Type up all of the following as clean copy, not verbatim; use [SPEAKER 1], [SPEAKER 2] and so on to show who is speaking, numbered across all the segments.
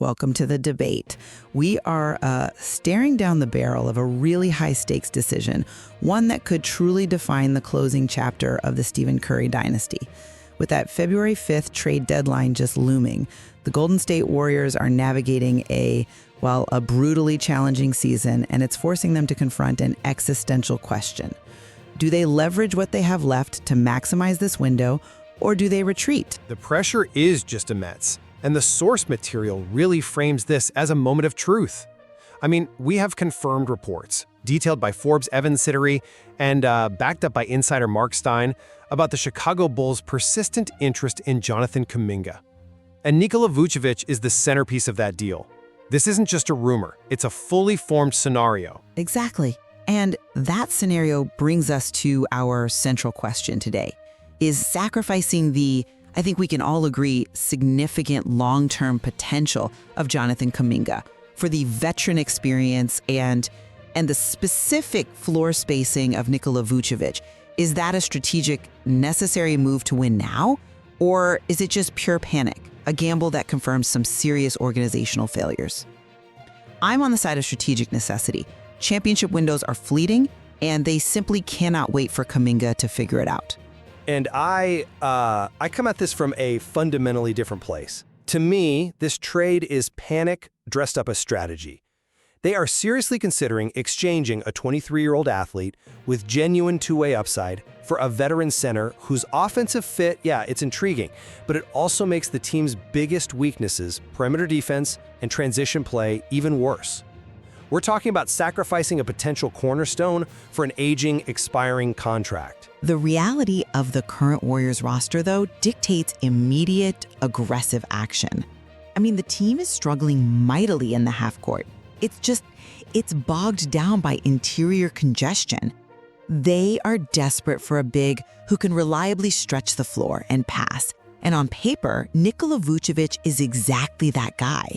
[SPEAKER 1] Welcome to the debate. We are staring down the barrel of a really high-stakes decision, one that could truly define the closing chapter of the Stephen Curry dynasty. With that February 5th trade deadline just looming, the Golden State Warriors are navigating a brutally challenging season, and it's forcing them to confront an existential question. Do they leverage what they have left to maximize this window, or do they retreat?
[SPEAKER 2] The pressure is just immense, and the source material really frames this as a moment of truth. I mean, we have confirmed reports, detailed by Forbes' Evan Siddery and backed up by insider Mark Stein, about the Chicago Bulls' persistent interest in Jonathan Kuminga. And Nikola Vucevic is the centerpiece of that deal. This isn't just a rumor, it's a fully formed scenario.
[SPEAKER 1] Exactly. And that scenario brings us to our central question today. Is sacrificing the, I think we can all agree, significant long-term potential of Jonathan Kuminga for the veteran experience and the specific floor spacing of Nikola Vucevic, is that a strategic, necessary move to win now? Or is it just pure panic, a gamble that confirms some serious organizational failures? I'm on the side of strategic necessity. Championship windows are fleeting, and they simply cannot wait for Kuminga to figure it out.
[SPEAKER 3] And I come at this from a fundamentally different place. To me, this trade is panic dressed up as strategy. They are seriously considering exchanging a 23-year-old athlete with genuine two-way upside for a veteran center whose offensive fit, it's intriguing, but it also makes the team's biggest weaknesses, perimeter defense and transition play, even worse. We're talking about sacrificing a potential cornerstone for an aging, expiring contract.
[SPEAKER 1] The reality of the current Warriors roster, though, dictates immediate, aggressive action. I mean, the team is struggling mightily in the half court. It's bogged down by interior congestion. They are desperate for a big who can reliably stretch the floor and pass. And on paper, Nikola Vucevic is exactly that guy.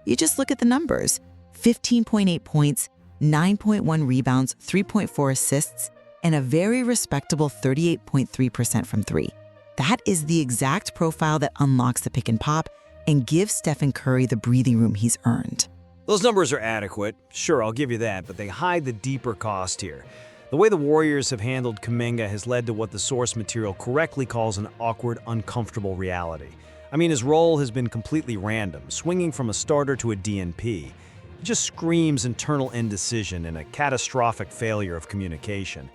[SPEAKER 1] You just look at the numbers. 15.8 points, 9.1 rebounds, 3.4 assists, and a very respectable 38.3% from three. That is the exact profile that unlocks the pick and pop and gives Stephen Curry the breathing room he's earned.
[SPEAKER 4] Those numbers are adequate. Sure, I'll give you that, but they hide the deeper cost here. The way the Warriors have handled Kuminga has led to what the source material correctly calls an awkward, uncomfortable reality. I mean, his role has been completely random, swinging from a starter to a DNP. It just screams internal indecision and a catastrophic failure of communication.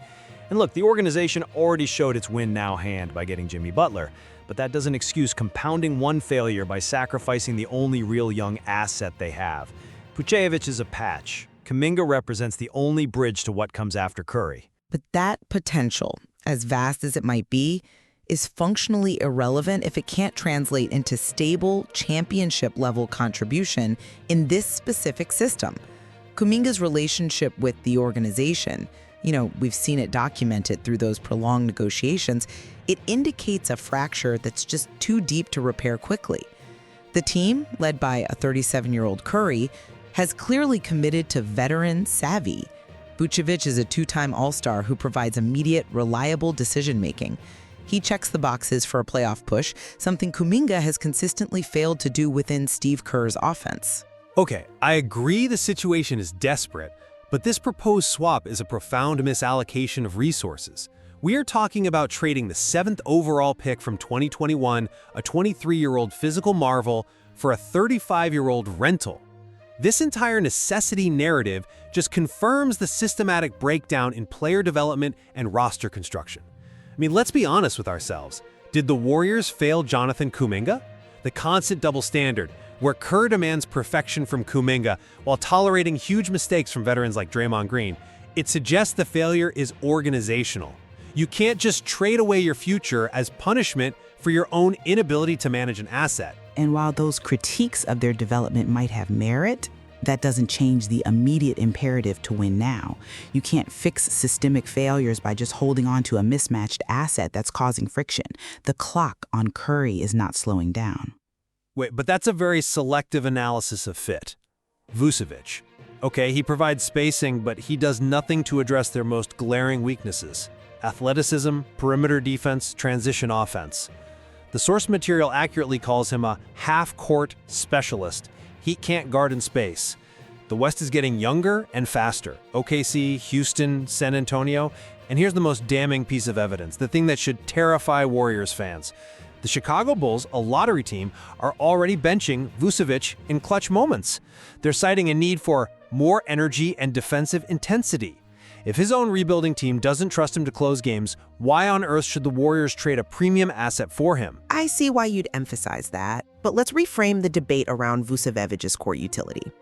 [SPEAKER 4] And look, the organization already showed its win-now hand by getting Jimmy Butler, but that doesn't excuse compounding one failure by sacrificing the only real young asset they have. Vucevic is a patch. Kuminga represents the only bridge to what comes after Curry.
[SPEAKER 1] But that potential, as vast as it might be, is functionally irrelevant if it can't translate into stable championship-level contribution in this specific system. Kuminga's relationship with the organization, we've seen it documented through those prolonged negotiations, it indicates a fracture that's just too deep to repair quickly. The team, led by a 37-year-old Curry, has clearly committed to veteran savvy. Vucevic is a two-time All-Star who provides immediate, reliable decision-making. He checks the boxes for a playoff push, something Kuminga has consistently failed to do within Steve Kerr's offense.
[SPEAKER 2] Okay, I agree the situation is desperate, but this proposed swap is a profound misallocation of resources. We are talking about trading the 7th overall pick from 2021, a 23-year-old physical marvel, for a 35-year-old rental. This entire necessity narrative just confirms the systematic breakdown in player development and roster construction. I mean, let's be honest with ourselves. Did the Warriors fail Jonathan Kuminga? The constant double standard, where Kerr demands perfection from Kuminga while tolerating huge mistakes from veterans like Draymond Green, it suggests the failure is organizational. You can't just trade away your future as punishment for your own inability to manage an asset.
[SPEAKER 1] And while those critiques of their development might have merit, that doesn't change the immediate imperative to win now. You can't fix systemic failures by just holding on to a mismatched asset that's causing friction. The clock on Curry is not slowing down.
[SPEAKER 2] Wait, but that's a very selective analysis of fit. Vucevic. Okay, he provides spacing, but he does nothing to address their most glaring weaknesses: athleticism, perimeter defense, transition offense. The source material accurately calls him a half-court specialist. Heat can't guard in space. The West is getting younger and faster. OKC, Houston, San Antonio. And here's the most damning piece of evidence, the thing that should terrify Warriors fans. The Chicago Bulls, a lottery team, are already benching Vucevic in clutch moments. They're citing a need for more energy and defensive intensity. If his own rebuilding team doesn't trust him to close games, why on earth should the Warriors trade a premium asset for him?
[SPEAKER 5] I see why you'd emphasize that, but let's reframe the debate around Vucevic's core utility.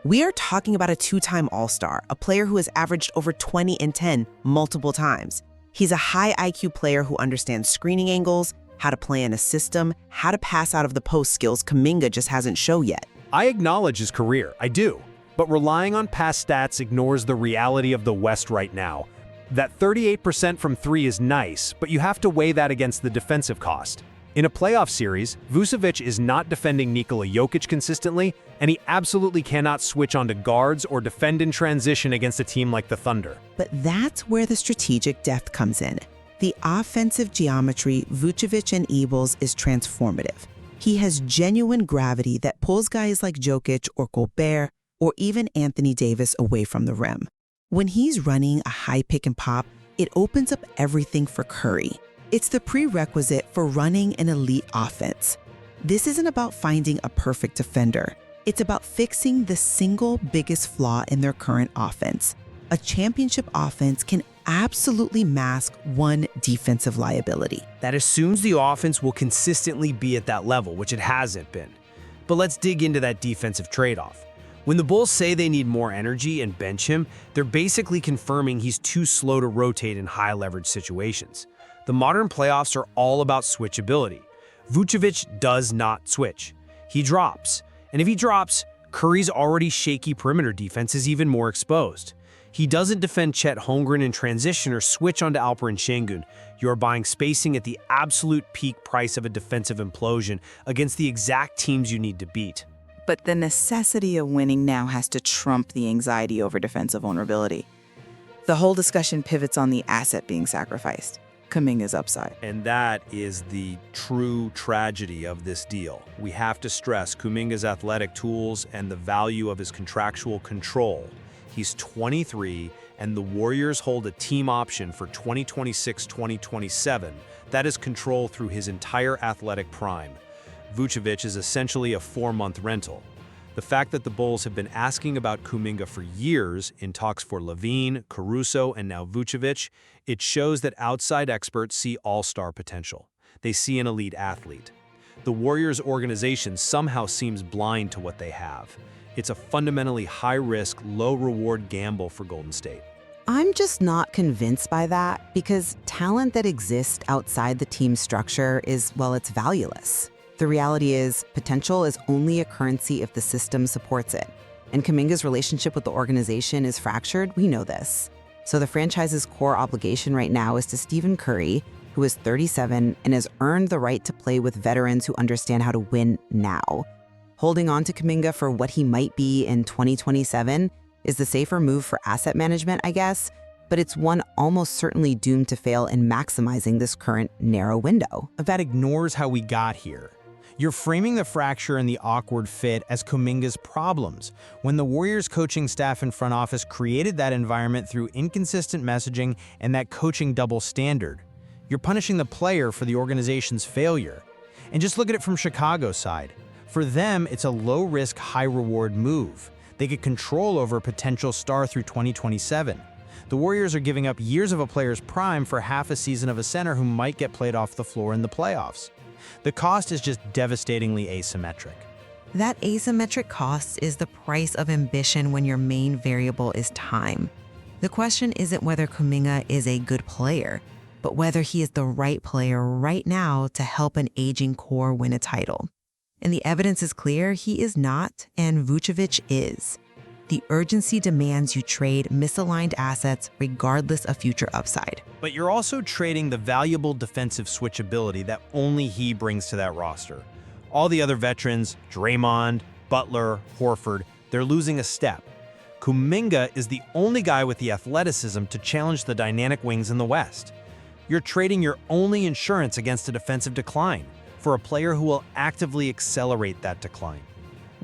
[SPEAKER 5] We are talking about a two-time All-Star, a player who has averaged over 20 and 10 multiple times. He's a high IQ player who understands screening angles, how to play in a system, how to pass out of the post, skills Kuminga just hasn't shown yet.
[SPEAKER 2] I acknowledge his career, I do. But relying on past stats ignores the reality of the West right now. That 38% from three is nice, but you have to weigh that against the defensive cost. In a playoff series, Vucevic is not defending Nikola Jokic consistently, and he absolutely cannot switch onto guards or defend in transition against a team like the Thunder.
[SPEAKER 5] But that's where the strategic depth comes in. The offensive geometry Vucevic enables is transformative. He has genuine gravity that pulls guys like Jokic or Gobert or even Anthony Davis away from the rim. When he's running a high pick and pop, it opens up everything for Curry. It's the prerequisite for running an elite offense. This isn't about finding a perfect defender. It's about fixing the single biggest flaw in their current offense. A championship offense can absolutely mask one defensive liability.
[SPEAKER 4] That assumes the offense will consistently be at that level, which it hasn't been. But let's dig into that defensive trade-off. When the Bulls say they need more energy and bench him, they're basically confirming he's too slow to rotate in high-leverage situations. The modern playoffs are all about switchability. Vucevic does not switch. He drops. And if he drops, Curry's already shaky perimeter defense is even more exposed. He doesn't defend Chet Holmgren in transition or switch onto Alperen Şengün. You're buying spacing at the absolute peak price of a defensive implosion against the exact teams you need to beat.
[SPEAKER 6] But the necessity of winning now has to trump the anxiety over defensive vulnerability. The whole discussion pivots on the asset being sacrificed, Kuminga's upside.
[SPEAKER 3] And that is the true tragedy of this deal. We have to stress Kuminga's athletic tools and the value of his contractual control. He's 23, and the Warriors hold a team option for 2026-2027 that is control through his entire athletic prime. Vucevic is essentially a 4-month rental. The fact that the Bulls have been asking about Kuminga for years in talks for Levine, Caruso, and now Vucevic, it shows that outside experts see all-star potential. They see an elite athlete. The Warriors organization somehow seems blind to what they have. It's a fundamentally high-risk, low-reward gamble for Golden State.
[SPEAKER 1] I'm just not convinced by that because talent that exists outside the team structure is, well, it's valueless. The reality is, potential is only a currency if the system supports it. And Kuminga's relationship with the organization is fractured, we know this. So the franchise's core obligation right now is to Stephen Curry, who is 37 and has earned the right to play with veterans who understand how to win now. Holding on to Kuminga for what he might be in 2027 is the safer move for asset management, I guess, but it's one almost certainly doomed to fail in maximizing this current narrow window.
[SPEAKER 7] That ignores how we got here. You're framing the fracture and the awkward fit as Kuminga's problems, when the Warriors coaching staff and front office created that environment through inconsistent messaging and that coaching double standard. You're punishing the player for the organization's failure. And just look at it from Chicago's side. For them, it's a low-risk, high-reward move. They get control over a potential star through 2027. The Warriors are giving up years of a player's prime for half a season of a center who might get played off the floor in the playoffs. The cost is just devastatingly asymmetric.
[SPEAKER 1] That asymmetric cost is the price of ambition when your main variable is time. The question isn't whether Kuminga is a good player, but whether he is the right player right now to help an aging core win a title. And the evidence is clear, he is not, and Vucevic is. The urgency demands you trade misaligned assets regardless of future upside.
[SPEAKER 7] But you're also trading the valuable defensive switchability that only he brings to that roster. All the other veterans, Draymond, Butler, Horford, they're losing a step. Kuminga is the only guy with the athleticism to challenge the dynamic wings in the West. You're trading your only insurance against a defensive decline for a player who will actively accelerate that decline.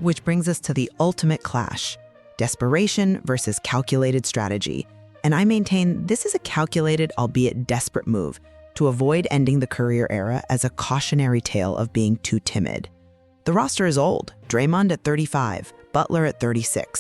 [SPEAKER 5] Which brings us to the ultimate clash, desperation versus calculated strategy. And I maintain this is a calculated, albeit desperate move to avoid ending the Courier era as a cautionary tale of being too timid. The roster is old, Draymond at 35, Butler at 36.